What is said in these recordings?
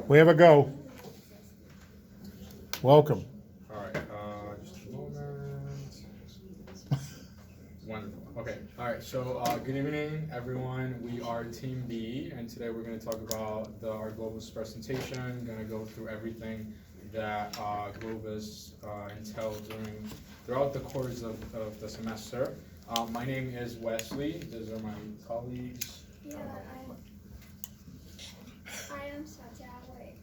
We have a go. Welcome. All right, just a moment. Wonderful. Okay. All right. So, good evening, everyone. We are Team B, and today we're going to talk about our Globus presentation. Going to go through everything that Globus entails throughout the course of the semester. My name is Wesley. Those are my colleagues. Yeah, I am Xiaojia Wei.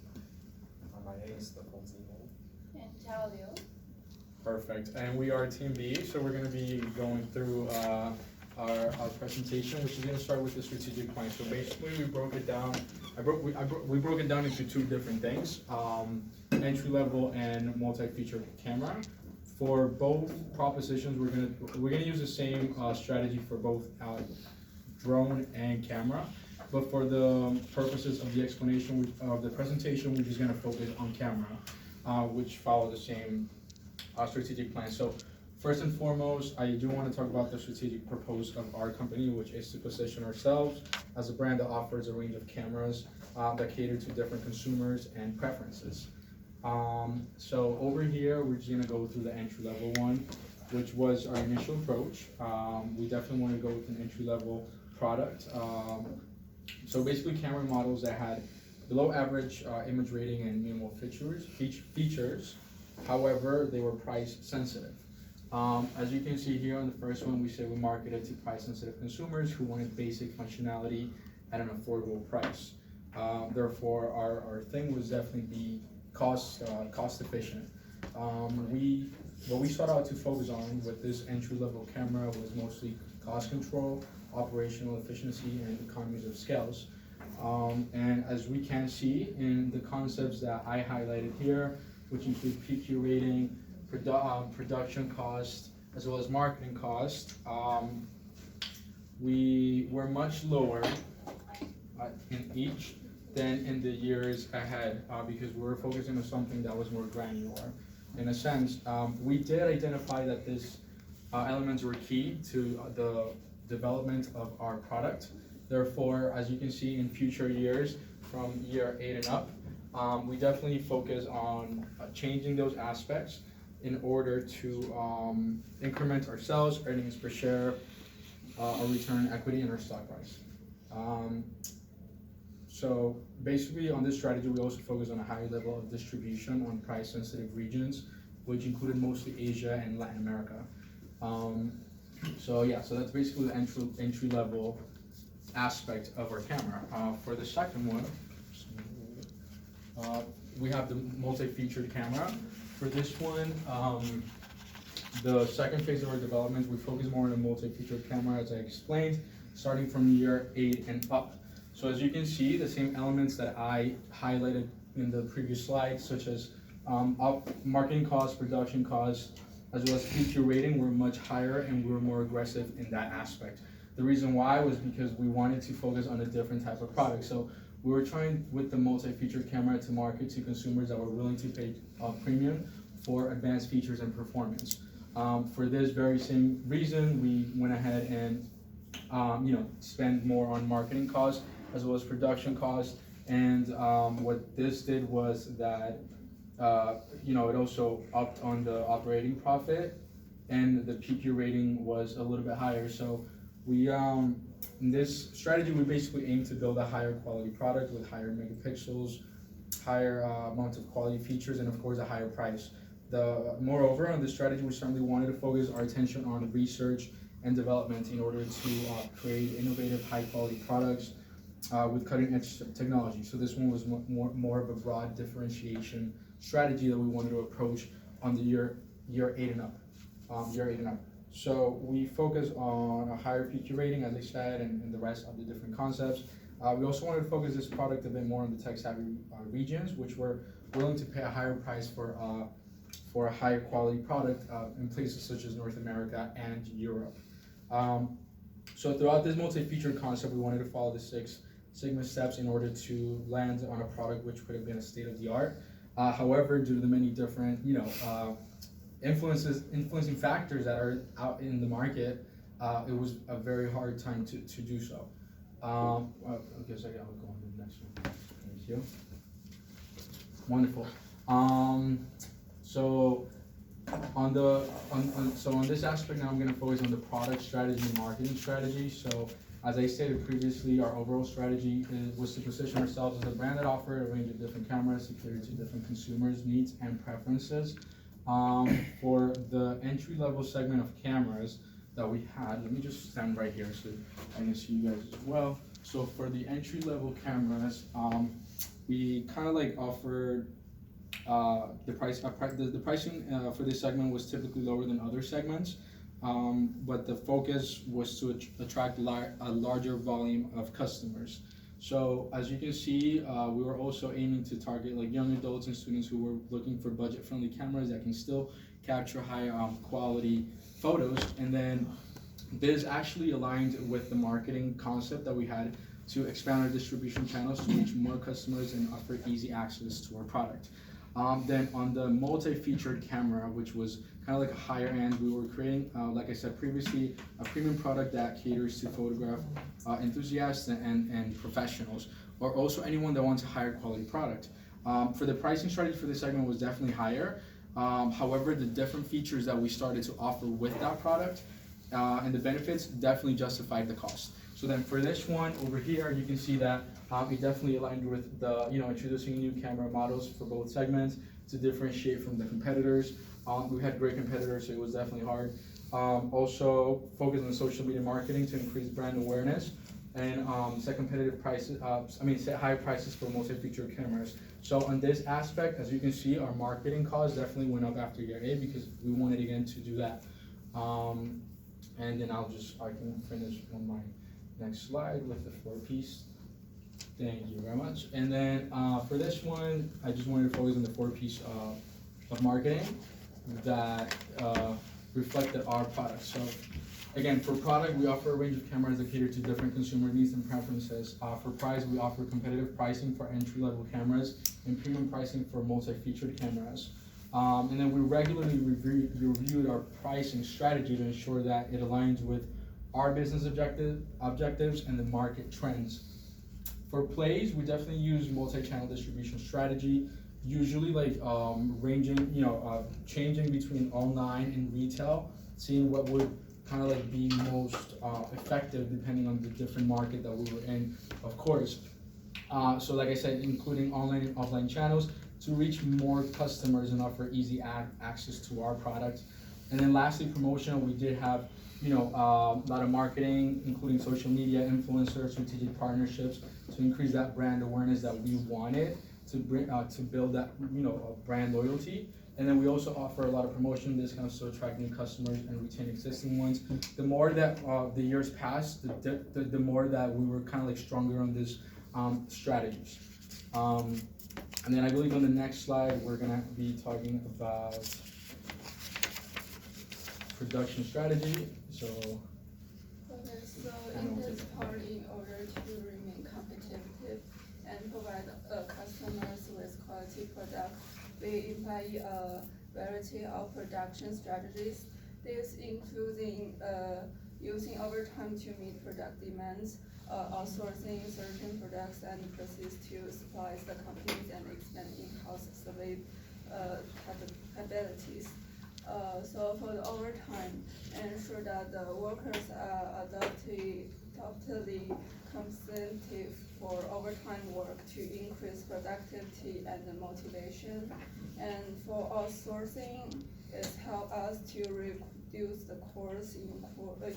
My name is And Zhao Liu. Perfect. And we are Team B, so we're going to be going through our presentation, which is going to start with the strategic plan. So basically, we broke it down. We broke it down into two different things: entry level and multi-feature camera. For both propositions, we're gonna use the same strategy for both drone and camera. But for the purposes of the explanation of the presentation, we're just gonna focus on camera, which follow the same strategic plan. So first and foremost, I do want to talk about the strategic purpose of our company, which is to position ourselves as a brand that offers a range of cameras that cater to different consumers and preferences. So over here, we're just gonna go through the entry level one, which was our initial approach. We definitely want to go with an entry level product. So basically camera models that had below average image rating and minimal features. However, they were price sensitive. As you can see here on the first one, we say we marketed to price sensitive consumers who wanted basic functionality at an affordable price. Therefore, our thing was definitely be cost efficient. What we sought out to focus on with this entry level camera was mostly cost control, operational efficiency, and economies of scales. And as we can see in the concepts that I highlighted here, which include PQ rating, production cost, as well as marketing cost, we were much lower in each than in the years ahead, because we were focusing on something that was more granular. In a sense, we did identify that these elements were key to the development of our product. Therefore, as you can see in future years, from year 8 and up, we definitely focus on changing those aspects in order to increment our sales, earnings per share, our return on equity, and our stock price. So basically on this strategy, we also focus on a higher level of distribution on price sensitive regions, which included mostly Asia and Latin America. So that's basically the entry level aspect of our camera. For the second one, we have the multi-featured camera. For this one, the second phase of our development, we focus more on a multi-featured camera, as I explained, starting from year 8 and up. So as you can see, the same elements that I highlighted in the previous slide, such as marketing costs, production costs, as well as feature rating, were much higher and we were more aggressive in that aspect. The reason why was because we wanted to focus on a different type of product. So we were trying with the multi-featured camera to market to consumers that were willing to pay a premium for advanced features and performance. For this very same reason, we went ahead and spend more on marketing costs as well as production costs. And what this did was that it also upped on the operating profit, and the PQ rating was a little bit higher. So we in this strategy, we basically aim to build a higher quality product with higher megapixels, higher amount of quality features, and of course a higher price. Moreover, on this strategy, we certainly wanted to focus our attention on research and development in order to create innovative, high-quality products with cutting-edge technology. So this one was more of a broad differentiation strategy that we wanted to approach on the year 8 and up. So we focus on a higher PQ rating, as I said, and the rest of the different concepts. We also wanted to focus this product a bit more on the tech-savvy regions, which were willing to pay a higher price for a higher quality product in places such as North America and Europe. So throughout this multi-featured concept, we wanted to follow the 6 Sigma steps in order to land on a product which could have been a state-of-the-art. However, due to the many different, influencing factors that are out in the market, it was a very hard time to do so. I guess I will go on to the next one. Thank you. Wonderful. So on this aspect now, I'm going to focus on the product strategy and marketing strategy. So as I stated previously, our overall strategy was to position ourselves as a brand that offered a range of different cameras to cater to different consumers' needs and preferences. For the entry-level segment of cameras that we had, let me just stand right here so I can see you guys as well. So for the entry-level cameras, we kind of like offered the pricing for this segment was typically lower than other segments, but the focus was to attract a larger volume of customers. So as you can see, we were also aiming to target like young adults and students who were looking for budget-friendly cameras that can still capture high quality photos. And then this actually aligned with the marketing concept that we had to expand our distribution channels to reach more customers and offer easy access to our product. Then on the multi-featured camera, which was kind of like a higher end, we were creating, like I said previously, a premium product that caters to photograph enthusiasts and professionals, or also anyone that wants a higher quality product. For the pricing strategy for this segment was definitely higher. However, the different features that we started to offer with that product and the benefits definitely justified the cost. So then for this one over here, you can see that it definitely aligned with the, introducing new camera models for both segments to differentiate from the competitors. We had great competitors, so it was definitely hard. Also focus on social media marketing to increase brand awareness and set competitive prices, set high prices for multi-feature cameras. So on this aspect, as you can see, our marketing costs definitely went up after year A because we wanted again to do that. And then I can finish on my next slide with the 4-piece. Thank you very much. And then for this one, I just wanted to focus on the 4-piece of marketing that reflected our product. So again, for product, we offer a range of cameras that cater to different consumer needs and preferences. For price, we offer competitive pricing for entry-level cameras and premium pricing for multi-featured cameras. And then we regularly reviewed our pricing strategy to ensure that it aligns with our business objectives and the market trends. For plays, we definitely use multi-channel distribution strategy, usually like changing between online and retail, seeing what would kind of like be most effective depending on the different market that we were in, of course. So like I said, including online and offline channels to reach more customers and offer easy access to our products. And then lastly, promotional, we did have a lot of marketing, including social media, influencers, strategic partnerships to increase that brand awareness that we wanted to bring to build that brand loyalty. And then we also offer a lot of promotion discounts to attract new customers and retain existing ones. The more that the years passed, the more that we were kind of like stronger on this strategies. And then I believe on the next slide we're gonna be talking about production strategy. So in this part, in order to remain competitive and provide customers with quality products, we employ a variety of production strategies. This including using overtime to meet product demands, outsourcing certain products and processes to supply the companies and expand in-house survey capabilities. So for the overtime, ensure that the workers are adoptedly compensated for overtime work to increase productivity and motivation. And for outsourcing, it helps us to reduce the cost,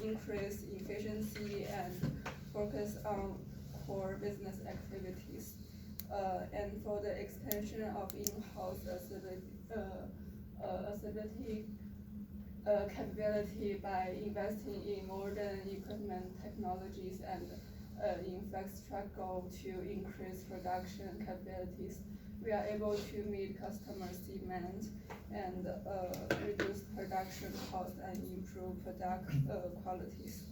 increase efficiency, and focus on core business activities. And for the expansion of in-house capability by investing in modern equipment, technologies, and infrastructure to increase production capabilities, we are able to meet customers' demand and reduce production costs and improve product qualities.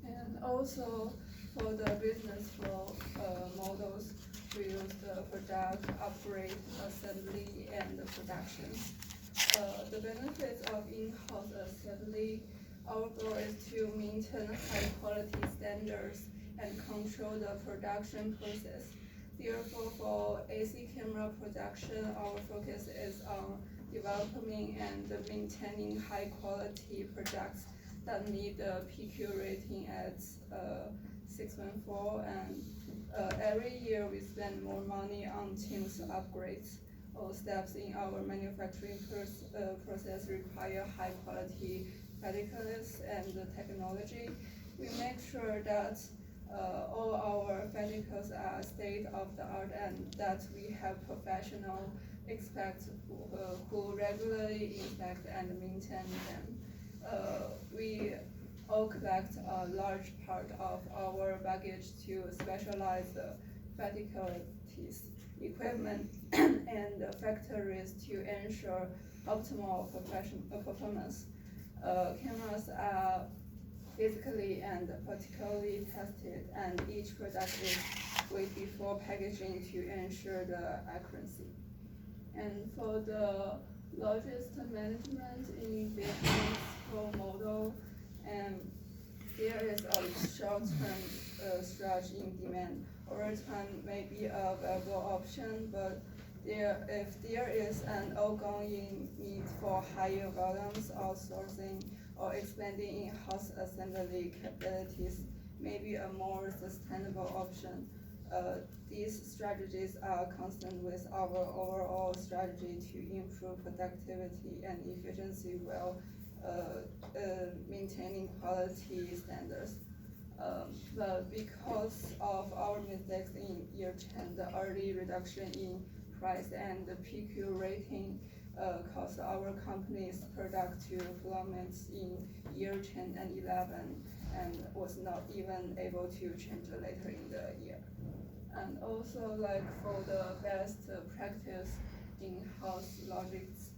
And also for the business flow models, we use the product, upgrade, assembly, and production. The benefits of in-house assembly, our goal is to maintain high quality standards and control the production process. Therefore, for for AC camera production, our focus is on developing and maintaining high quality products that meet the PQ rating at 614, and every year we spend more money on teams upgrades. All steps in our manufacturing process require high quality particles and technology. We make sure that all our particles are state of the art and that we have professional experts who regularly inspect and maintain them. We all collect a large part of our baggage to specialized faculties, equipment, and factories to ensure optimal performance. Cameras are physically and particularly tested, and each product is weighed before packaging to ensure the accuracy. And for the largest management in business for model, and there is a short-term surge in demand. Overtime may be a viable option, but if there is an ongoing need for higher volumes, outsourcing or expanding in-house assembly capabilities may be a more sustainable option. These strategies are consistent with our overall strategy to improve productivity and efficiency while maintaining quality standards. But because of our mistakes in year 10, the early reduction in price and the PQ rating caused our company's product to plummet in year 10 and 11 and was not even able to change later in the year. And also, like, for the best practice in-house logics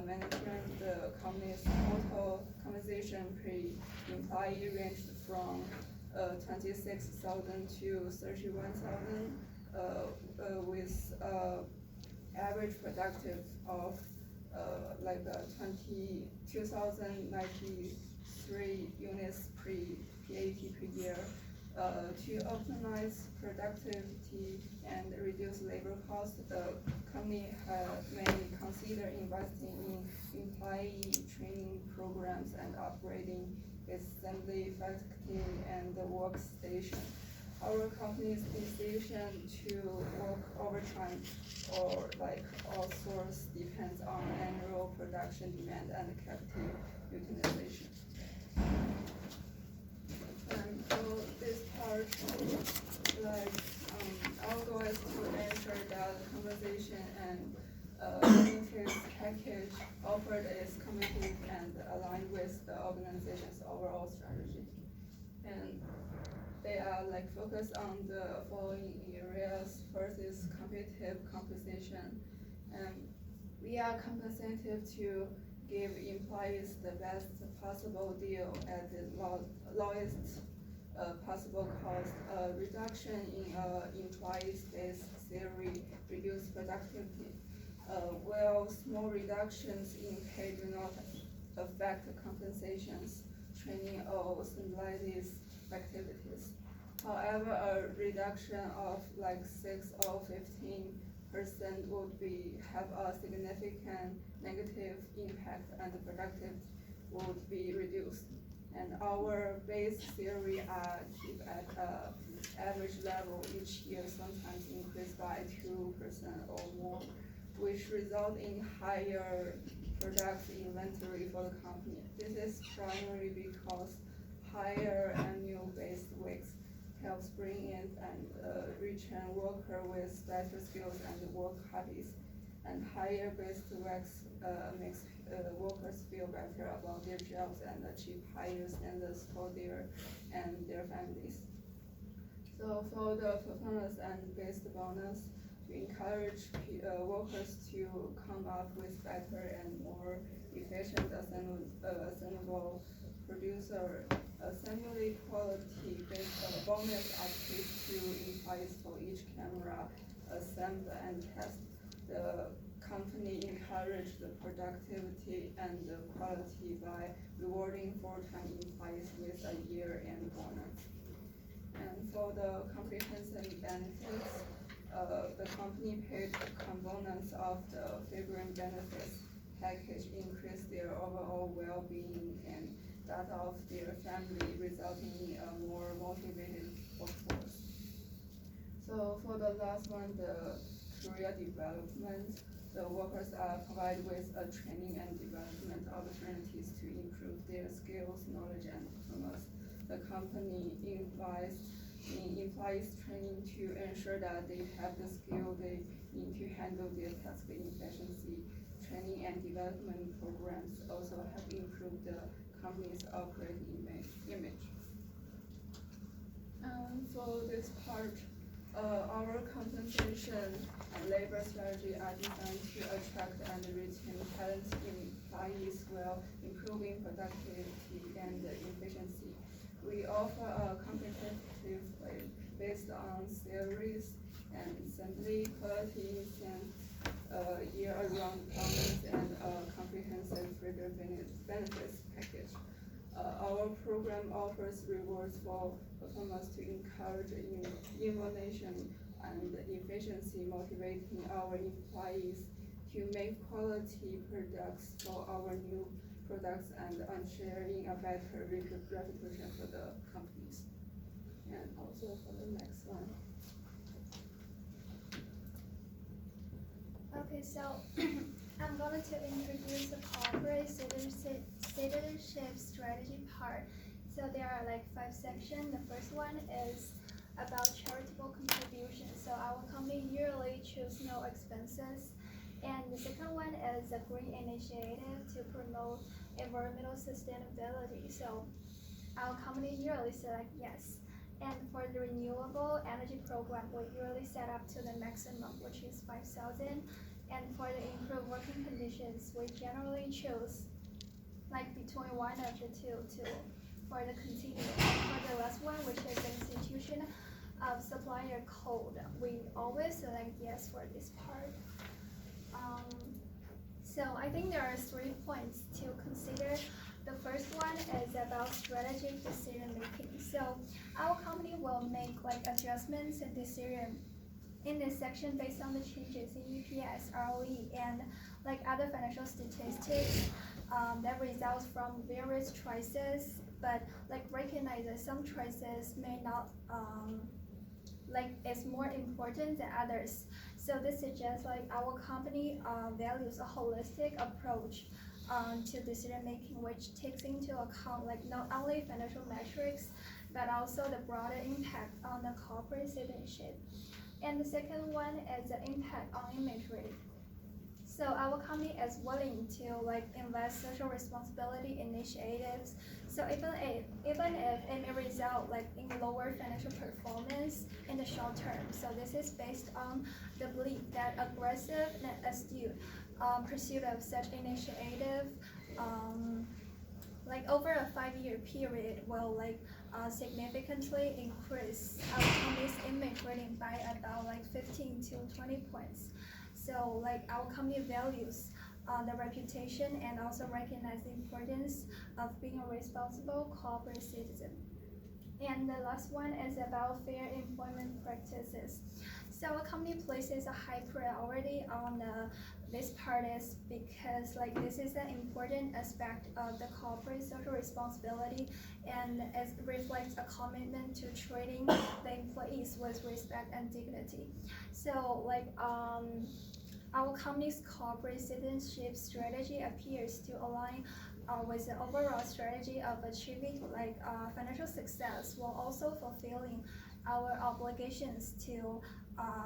management, the company's total compensation per employee ranged from 26,000 to 31,000, with average productive of 22,093 units per PAT per year. To optimize productivity and reduce labor costs, the company may consider investing in employee training programs and upgrading its assembly facility and the workstation. Our company's decision to work overtime or outsource depends on annual production demand and capacity utilization. And for this part, our goal is to ensure that compensation and benefits package offered is competitive and aligned with the organization's overall strategy. And they are focused on the following areas. First is competitive compensation. We are compensated to give employees the best possible deal at the lowest possible cost. Reduction in employees' base salary reduce productivity, while small reductions in pay do not affect compensations, training, or similarities activities. However, a reduction of 6 or 15% would have a significant negative impact, and the productivity would be reduced. And our base salary keep at average level each year, sometimes increased by 2% or more, which result in higher product inventory for the company. This is primarily because higher annual base weeks helps bring in and retrain worker with better skills and work habits, and higher base weeks makes workers feel better about their jobs and achieve higher standards for their and their families. So for the performance and based bonus, we encourage workers to come up with better and more efficient assemblable producer assembly quality based bonus are paid to employees for each camera assembled and test. The company encourage the productivity and the quality by rewarding full-time employees with a year-end bonus. And for the comprehensive benefits, The company paid components of the figuring benefits package increase their overall well-being and that of their family, resulting in a more motivated workforce. So for the last one, the career development, the workers are provided with a training and development opportunities to improve their skills, knowledge, and performance. The company invests in employees' training to ensure that they have the skill they need to handle their task efficiency. Training and development programs also have improved the company's operating image. For this part, our compensation and labor strategy are designed to attract and retain talented employees while improving productivity and efficiency. We offer a competitive rate based on salaries and assembly qualities and year-round bonus and a comprehensive figure benefits package. Our program offers rewards for performance to encourage innovation and efficiency, motivating our employees to make quality products for our new products and ensuring a better reputation for the companies. And also for the next one. Okay, so I'm going to introduce the corporate citizenship strategy part. So there are like 5 sections. The first one is about charitable contributions. So our company yearly choose no expenses. And the second one is a green initiative to promote environmental sustainability. So our company yearly select yes. And for the renewable energy program, we yearly set up to the maximum, which is 5,000. And for the improved working conditions, we generally choose like between one of the two for the continuum. And for the last one, which is the institution of supplier code, we always select yes for this part. So I think there are 3 points to consider. The first one is about strategic decision making. So our company will make like adjustments and decision in this section based on the changes in EPS, ROE, and like other financial statistics that results from various choices, but like recognize that some choices may not like is more important than others. So this suggests like our company values a holistic approach to decision making, which takes into account like not only financial metrics, but also the broader impact on the corporate citizenship. And the second one is the impact on image rating. So our company is willing to like invest social responsibility initiatives. So even if it may result like in lower financial performance in the short term. So this is based on the belief that aggressive and astute pursuit of such initiative like over a 5-year period will like significantly increase our company's image rating by about like 15 to 20 points. So like our company values the reputation and also recognize the importance of being a responsible corporate citizen. And the last one is about fair employment practices. So our company places a high priority on this part is because like this is an important aspect of the corporate social responsibility, and it reflects a commitment to treating the employees with respect and dignity. So like our company's corporate citizenship strategy appears to align with the overall strategy of achieving like financial success while also fulfilling our obligations to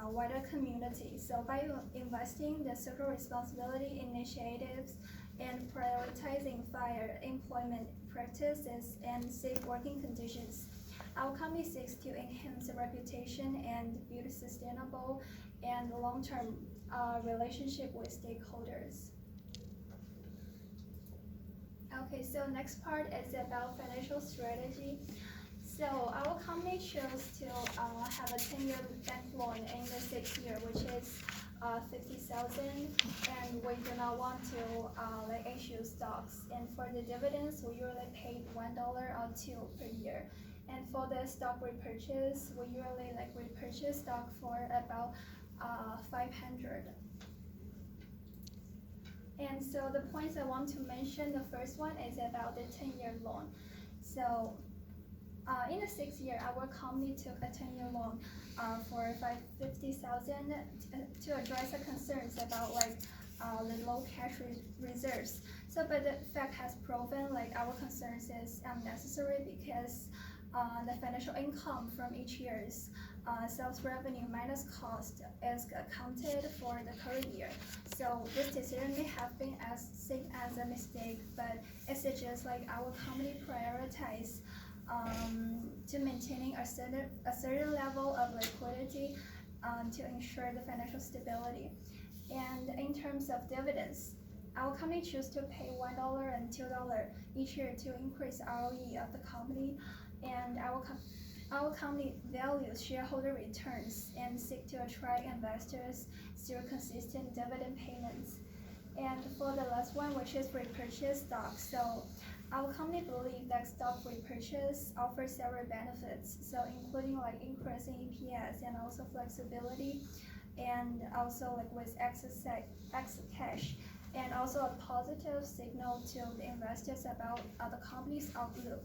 wider community. So by investing the social responsibility initiatives and prioritizing fair employment practices and safe working conditions, our company seeks to enhance the reputation and build sustainable and long-term relationship with stakeholders. Okay, so next part is about financial strategy. So our company chose to have a 10-year bank loan in the 6th year, which is 50,000, and we do not want to issue stocks. And for the dividends, we usually paid $1 or $2 per year. And for the stock repurchase, we usually like repurchase stock for about 500. And so the points I want to mention, the first one is about the 10-year loan. So in the 6th year, our company took a 10-year loan for $550,000 to address the concerns about the low cash reserves. So, but the fact has proven our concerns is unnecessary because the financial income from each year's sales revenue minus cost is accounted for the current year. So this decision may have been seen as a mistake, but it's just our company prioritize to maintaining a certain level of liquidity to ensure the financial stability. And in terms of dividends, our company choose to pay $1 and $2 each year to increase ROE of the company, and our company values shareholder returns and seek to attract investors through consistent dividend payments. And for the last one, which is repurchase stock, so our company believes that stock repurchase offers several benefits, so including increasing EPS and also flexibility, and also with excess cash, and also a positive signal to the investors about the company's outlook.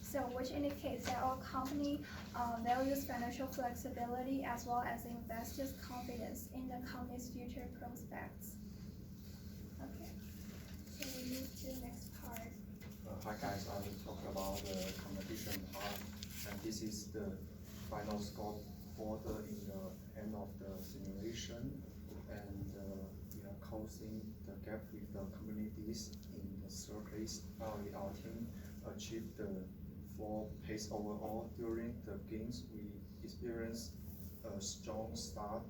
So which indicates that our company values financial flexibility as well as investors' confidence in the company's future prospects. Okay, so we move to the next part. Hi guys, I will talk about the competition part, and this is the final score order in the end of the simulation, and we are closing the gap with the company B's in the third place. Our team achieved the 4th place overall. During the games, we experienced a strong start.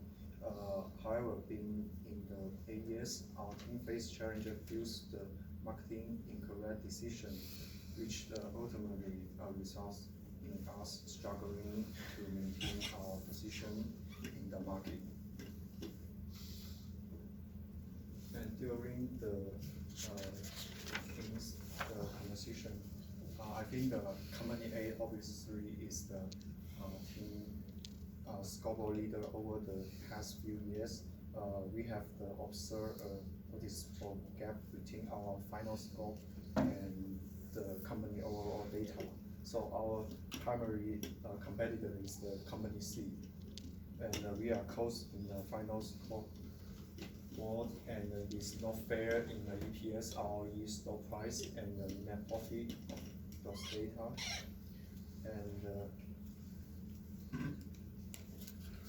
However, being in the 8 years, our team faced challenges due to the marketing incorrect decision, which ultimately results in us struggling to maintain our position in the market. And during the games, the conversation, I think the company A obviously is the team scoreboard leader over the past few years. We have observed a noticeable gap between our final score and the company overall data. So our primary competitor is the company C, and we are close in the final score board, and it is not fair in the EPS, ROE, stock price, and the net profit of those data. And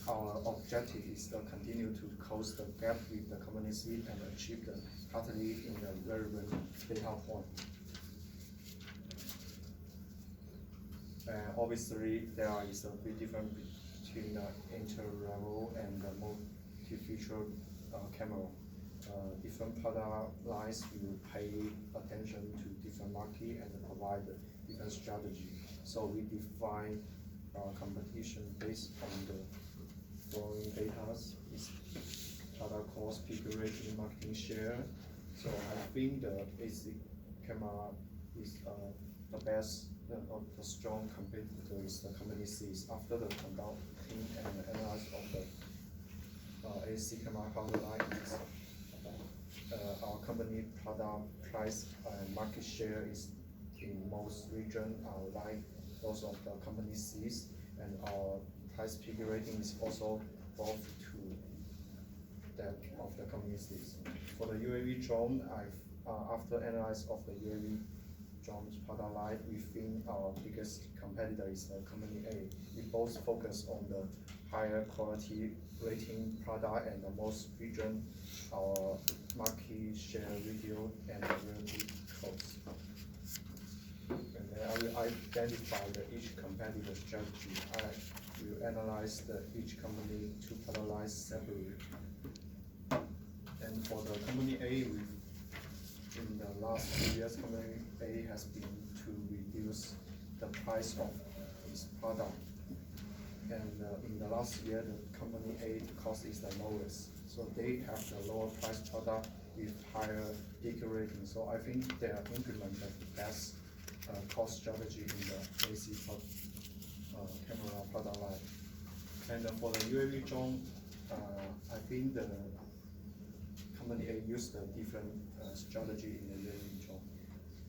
our objective is to continue to close the gap with the company C and achieve the parity in the relevant data point. Obviously, there is a big difference between the entry-level and the multi-feature camera. Different product lines will pay attention to different market and provide different strategy. So we define competition based on the following data: is product cost, peak rating, marketing share. So I think the basic camera is the best. The strong competitor is the company C. After the conducting and analysis of the AC camera product lines, our company product price and market share is in most regions like those of the company C's, and our price peak rating is also both to that of the company C's. For the UAV drone, after analysis of the UAV drones product line, we think our biggest competitor is the company A. We both focus on the higher quality rating product, and the most region our market share review and relative cost. And then I will identify each competitor strategy. I will analyze each company to product lines separately. And for the company A, in the last 2 years, company A has been to reduce the price of its product. And in the last year, the company A cost is the lowest. So they have the lower price product with higher peak rating. So I think they are implementing the best cost strategy in the AC camera product line. And for the UAV drone, I think the company A used a different strategy in the UAV drone.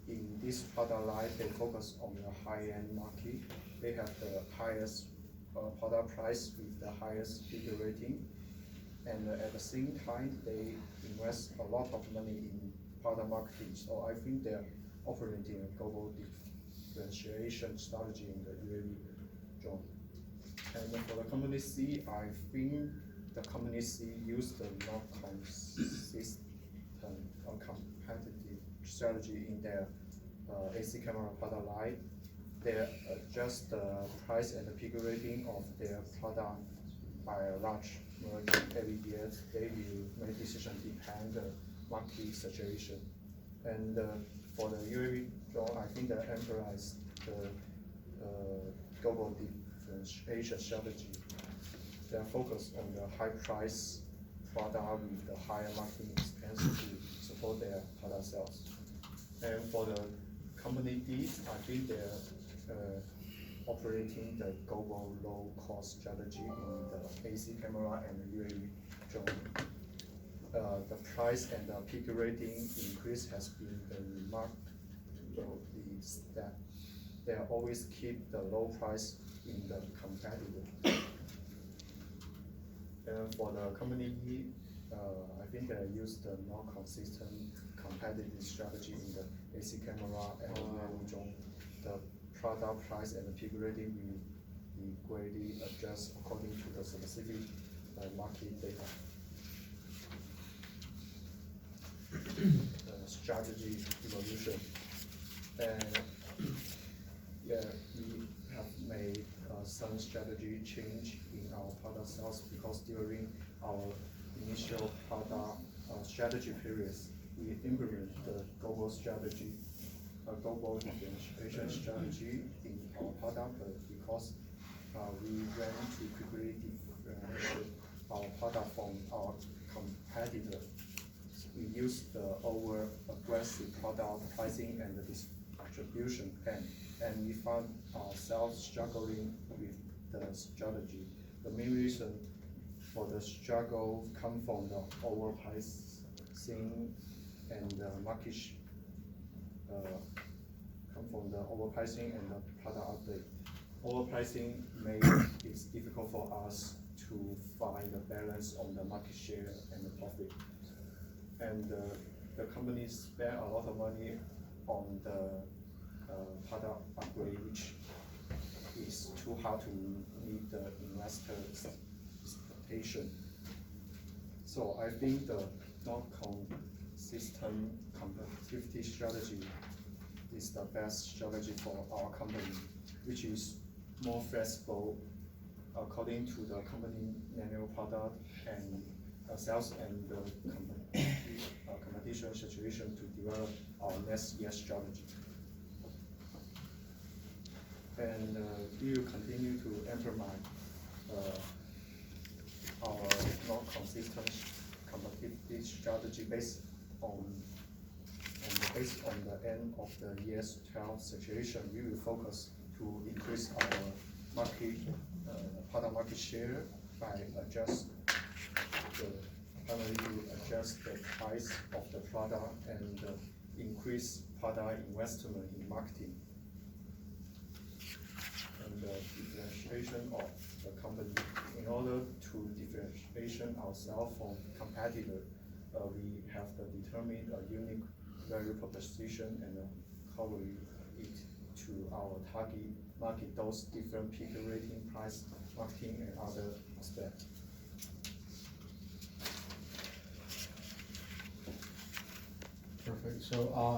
In this product line, they focus on the high-end market. They have the highest product price with the highest bidder rating, and at the same time, they invest a lot of money in product marketing. So I think they're operating a global differentiation strategy in the UAV drone. And for the company C, I think the company C used the not consistent or competitive strategy in their AC camera product line. They adjust the price and the peak rating of their product by a large margin every year. They will make decision depend the market situation. And for the UAV drone, I think they emphasize the global differentiation strategy. They are focused on the high price product with the higher marketing expense to support their product sales. And for the company D, I think they're operating the global low cost strategy in the AC camera and the UAV drone. The price and the peak rating increase has been remarkable. That they always keep the low price in the competitive. And for the company E, I think they use the more consistent competitive strategy in the AC camera and UAV drone. The product price and the peak rating will be greatly adjust according to the specific market data. Strategy evolution, and yeah, we have made some strategy change in our product sales because during our initial product strategy periods, we implement the global strategy, global differentiation strategy in our product because we want to quickly differentiate our product from our competitor. We use the over aggressive product pricing and the distribution plan, and we found ourselves struggling with the strategy. The main reason for the struggle come from the overpricing and the product update. Overpricing makes it difficult for us to find the balance on the market share and the profit. And the company spent a lot of money on the product upgrade, which is too hard to meet the investor's expectation. So I think the non-consistent competitivity strategy is the best strategy for our company, which is more flexible according to the company manual product and sales and the competition situation to develop our next year strategy. And we will continue to implement our non-consistent competitive strategy based on the end of the year's 12 situation. We will focus to increase our product market share by primarily to adjust the price of the product and increase product investment in marketing. And the differentiation of the company. In order to differentiate ourselves from competitor, we have to determine a unique value proposition and cover it to our target market, those different peak rating, price, marketing, and other aspects. Perfect. So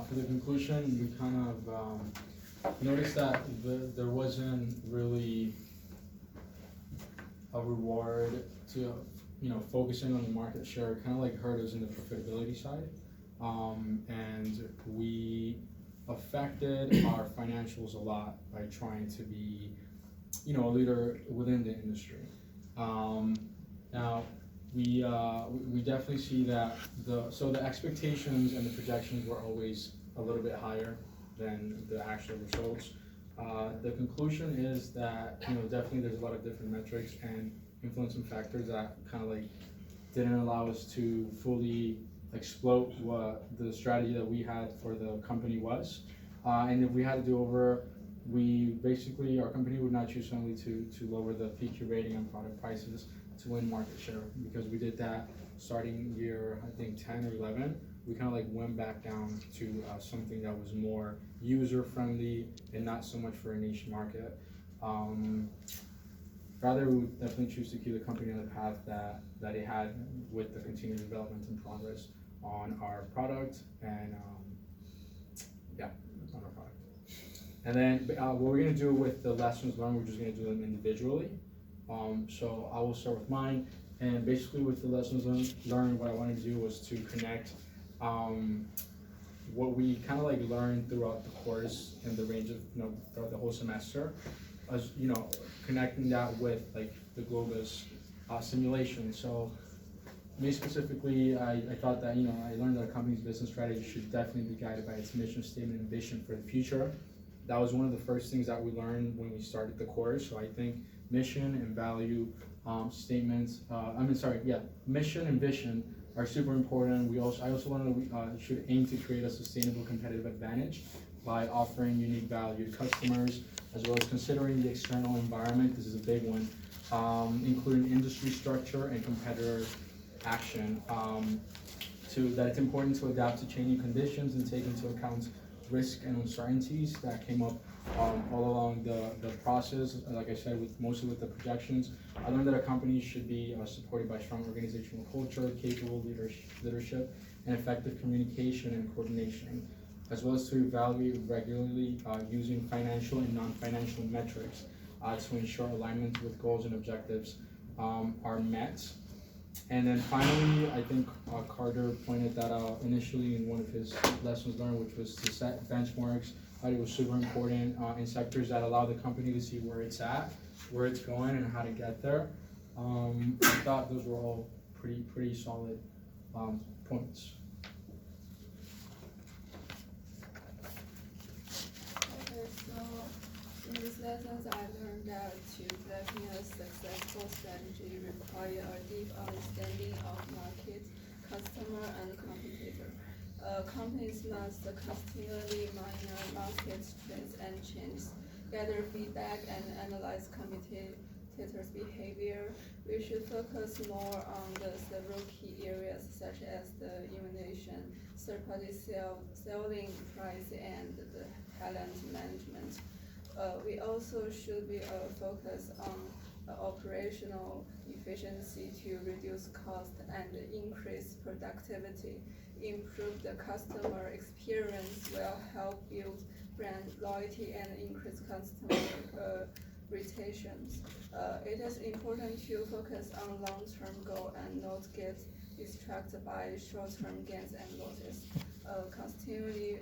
for the conclusion, we kind of noticed that there wasn't really a reward to focusing on the market share. Kind of like hurt us in the profitability side, and we affected our financials a lot by trying to be a leader within the industry. Now we definitely see that the expectations and the projections were always a little bit higher than the actual results. The conclusion is that, definitely there's a lot of different metrics and influencing factors that kind of like didn't allow us to fully exploit what the strategy that we had for the company was. And if we had to do over, our company would not choose only to lower the PQ rating and product prices to win market share, because we did that starting year, I think, 10 or 11. We kind of like went back down to something that was more user friendly and not so much for a niche market. Rather, we would definitely choose to keep the company on the path that it had with the continued development and progress on our product and on our product. And then what we're gonna do with the lessons learned, we're just gonna do them individually. So I will start with mine, and basically with the lessons learned, what I wanted to do was to connect what we kind of like learned throughout the course and the range of, throughout the whole semester, as connecting that with like the Globus simulation. So me specifically, I thought that, I learned that a company's business strategy should definitely be guided by its mission statement and vision for the future. That was one of the first things that we learned when we started the course. So I think mission and value statements, mission and vision are super important. I also learned that we should aim to create a sustainable competitive advantage by offering unique value to customers, as well as considering the external environment. This is a big one, including industry structure and competitor action. That it's important to adapt to changing conditions and take into account risk and uncertainties that came up all along the process. Like I said, mostly with the projections, I learned that a company should be supported by strong organizational culture, capable leadership, and effective communication and coordination, as well as to evaluate regularly using financial and non-financial metrics to ensure alignment with goals and objectives are met. And then finally, I think Carter pointed that out initially in one of his lessons learned, which was to set benchmarks. It was super important in sectors that allow the company to see where it's at, where it's going, and how to get there. I thought those were all pretty solid points. Okay, so in these lessons, I learned that to developing a successful strategy require a deep understanding of market, customer, and competitor. Companies must continually monitor market trends and changes, gather feedback, and analyze competitors' behavior. We should focus more on the several key areas such as the innovation, third-party selling price, and the talent management. We also should be focused on operational efficiency to reduce cost and increase productivity. Improve the customer experience will help build brand loyalty and increase customer retentions. It is important to focus on long-term goal and not get distracted by short-term gains and losses. Continually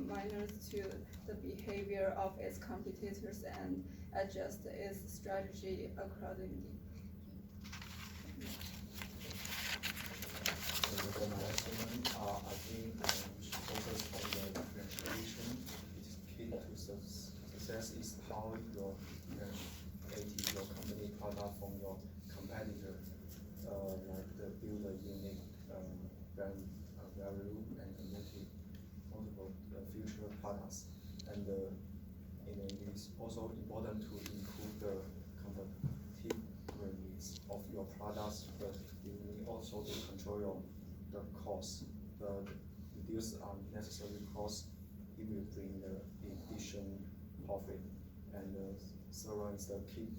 monitors to the behavior of its competitors and adjust its strategy accordingly. For my estimate, I think we should focus on the differentiation. It's key to success is how you differentiate your company product from your competitor, like build a unique brand value and multiple future products. And it's also important to improve the competitiveness of your products, but you need also to control the cost. Reduce unnecessary costs. It will bring the efficient profit. And third one is the keep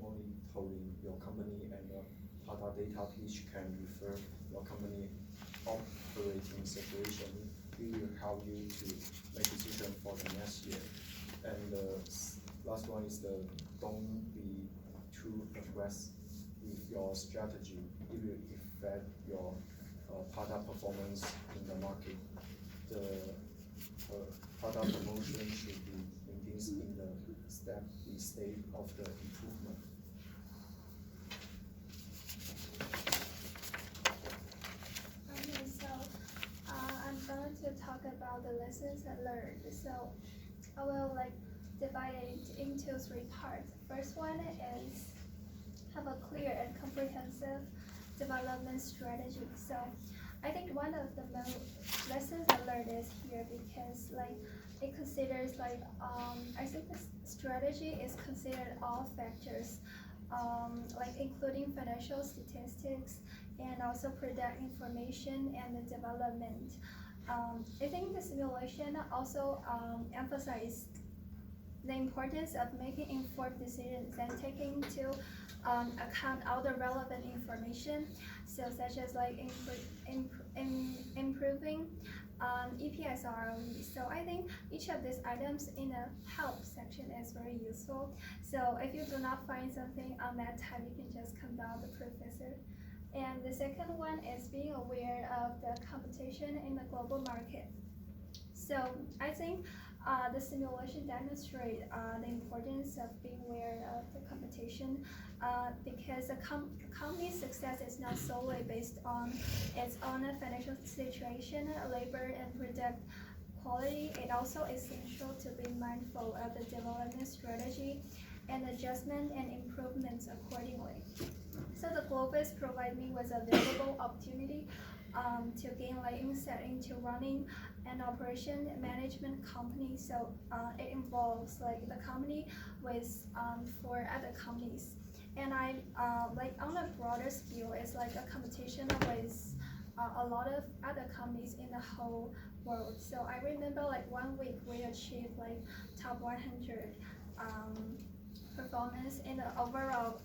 monitoring your company and product data which can refer your company operating situation. It will help you to make decision for the next year. And the last one is don't be too aggressive with your strategy. It will affect your product performance in the market. The product promotion should be maintained in the state of the improvement. Okay, so I'm going to talk about the lessons I learned. So I will divided into three parts. First one is have a clear and comprehensive development strategy. So I think one of the most lessons I learned is here because like it considers like I think the strategy is considered all factors, like including financial statistics and also product information and the development. I think the simulation also emphasized the importance of making informed decisions and taking into account all the relevant information, so such as like improving EPS ROE. So I think each of these items in the help section is very useful. So if you do not find something on that tab, you can just come down the professor. And the second one is being aware of the competition in the global market. So I think the simulation demonstrates the importance of being aware of the competition because a company's success is not solely based on its own financial situation, labor, and product quality. It also is essential to be mindful of the development strategy and adjustment and improvements accordingly. So the Globus provide me with a valuable opportunity to gain like insight into running an operation management company. So it involves like the company with 4 other companies, and I like on a broader scale, it's like a competition with a lot of other companies in the whole world. So I remember like 1 week we achieved like top 100 performance in the overall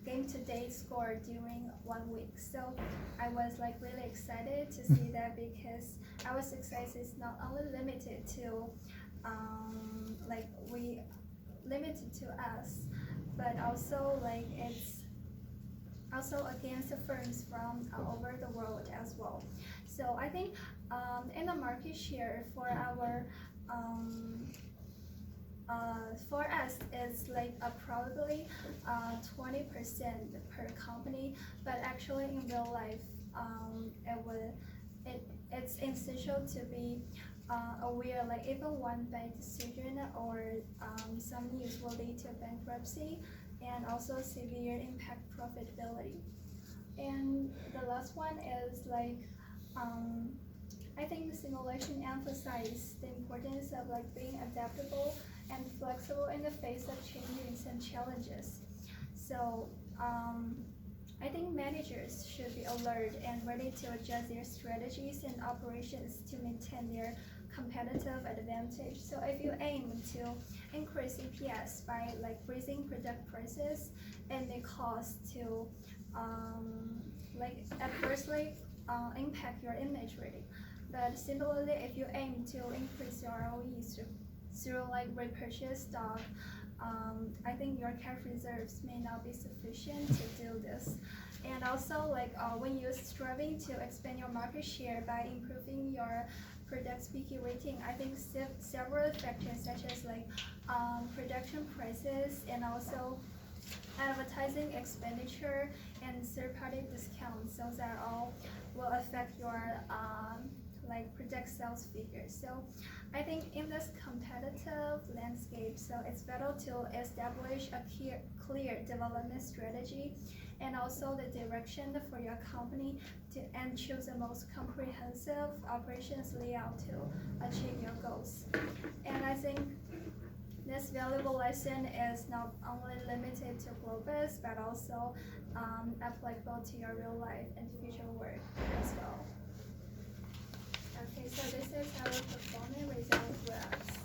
game to date score during 1 week. So I was like really excited to see that because our success is not only limited to like we limited to us, but also like it's also against the firms from over the world as well. So I think in the market share for our for us, it's like probably 20% per company, but actually in real life, it's essential to be aware, like even one bad decision or some news will lead to bankruptcy and also severe impact profitability. And the last one is like I think the simulation emphasizes the importance of like being adaptable and flexible in the face of changes and challenges. So I think managers should be alert and ready to adjust their strategies and operations to maintain their competitive advantage. So if you aim to increase EPS by like raising product prices, it may cause to like adversely impact your image rating. But similarly, if you aim to increase your ROE through like repurchase stock, I think your cash reserves may not be sufficient to do this. And also like when you're striving to expand your market share by improving your product speaking rating, I think several factors such as like production prices and also advertising expenditure and third-party discounts, those that all will affect your like product sales figures. So I think in this competitive landscape, so it's better to establish a clear development strategy and also the direction for your company and choose the most comprehensive operations layout to achieve your goals. And I think this valuable lesson is not only limited to Globus, but also applicable to your real life and future work as well. Okay, so this is our performance result graph.